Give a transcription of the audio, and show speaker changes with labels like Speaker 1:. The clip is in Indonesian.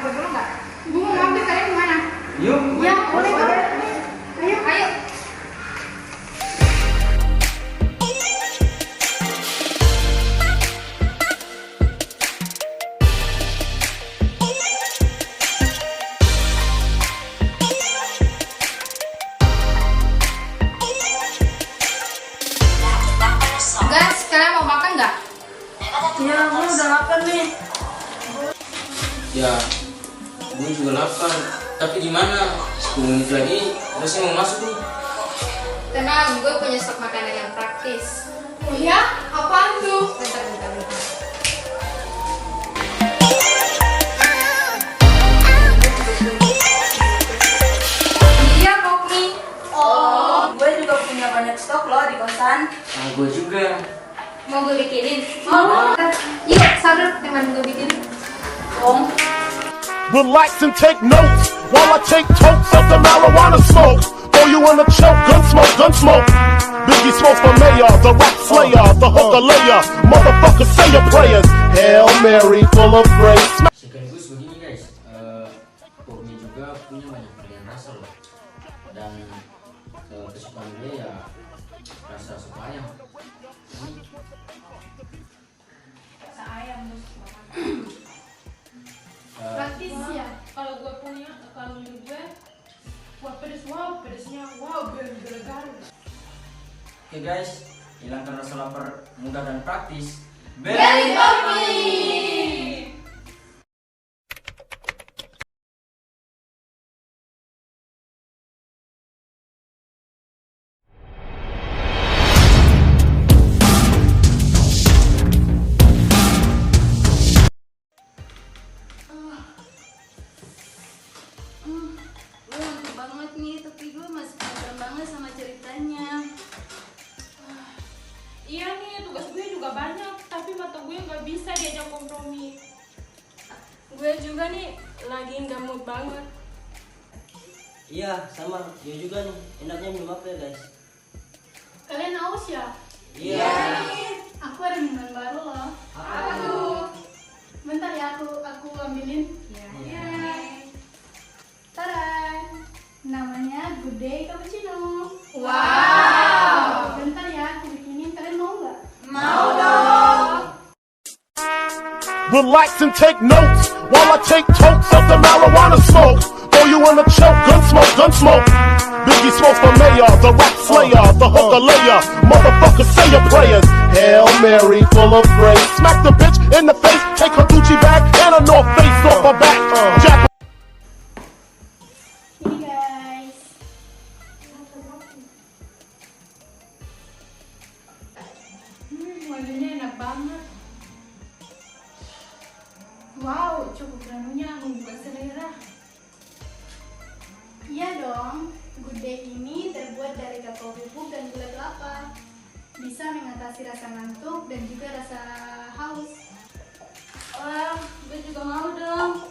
Speaker 1: mampir dulu nggak? Gue mau mampir, kalian kemana?
Speaker 2: Yuk.
Speaker 1: Ya, boleh kok. Ayo. Ayo. Guys, kalian mau makan nggak?
Speaker 3: Ya, gue udah lapar nih.
Speaker 2: Ya, gue juga lapar. Tapi gimana? 10 menit lagi, terusnya mau masuk nih.
Speaker 1: Tenang, gue punya stok makanan yang praktis.
Speaker 3: Oh ya? Apaan tuh?
Speaker 1: Bentar. Iya, kok nih.
Speaker 3: Oh, gue juga punya banyak stok loh di kosan.
Speaker 2: Nah, gue juga.
Speaker 1: Mau gue bikinin? Mau. Yuk, sabar, teman gue bikinin.
Speaker 3: Om.
Speaker 4: Relax and take notes while I take totes of the marijuana smoke. Throw you in a choke, gun smoke. Biggie smokes for mayor, the rap slayer, the hooker layer. Motherfucker, say your prayers. Hail Mary, full of grace.
Speaker 2: Sekaligus begini guys, Bobby juga punya banyak varian rasa loh. Dan kesukaan gue ya rasa sup ayam.
Speaker 3: Rasa ayam mus.
Speaker 1: Praktis ya.
Speaker 3: Kalau gue punya, kalau menurut gue, wah pedes, wow pedesnya, wow bener-bener.
Speaker 2: Oke guys, hilangkan rasa lapar mudah dan praktis.
Speaker 3: Beli kopi.
Speaker 1: Gue ngantuk banget nih, tapi gue masih penasaran banget sama ceritanya.
Speaker 3: Iya nih, tugas gue juga banyak, tapi mata gue nggak bisa diajak kompromi. Gue juga nih, lagi nggak mood banget.
Speaker 5: Iya, sama. Dia juga nih. Enaknya minum apa ya, guys?
Speaker 1: Kalian haus ya?
Speaker 5: Iya.
Speaker 1: Aku ada minuman baru loh.
Speaker 5: Apa tuh?
Speaker 1: Bentar ya, aku ambilin.
Speaker 3: Iya.
Speaker 1: Tada! Namanya Good Day Cappuccino.
Speaker 3: Wow.
Speaker 1: Bentar ya, aku bikinin. Kalian mau nggak?
Speaker 3: Mau dong.
Speaker 4: Relax and take notes while I take totes of the marijuana smoke. Throw you in a choke, gun smoke. Biggie smokes for mayor, the rap slayer, the hooker layer. Motherfucker, say your prayers. Hail Mary, full of grace. Smack the bitch in the face, take her Gucci bag and a North Face off her back. Jack.
Speaker 1: Ini guys.
Speaker 3: Wanginya enak banget. Wow, cukup granunya membuka selera.
Speaker 1: Iya dong. Good Day ini terbuat dari kakao bubuk dan gula kelapa. Bisa mengatasi rasa ngantuk dan juga rasa haus.
Speaker 3: Wah, gue juga mau dong.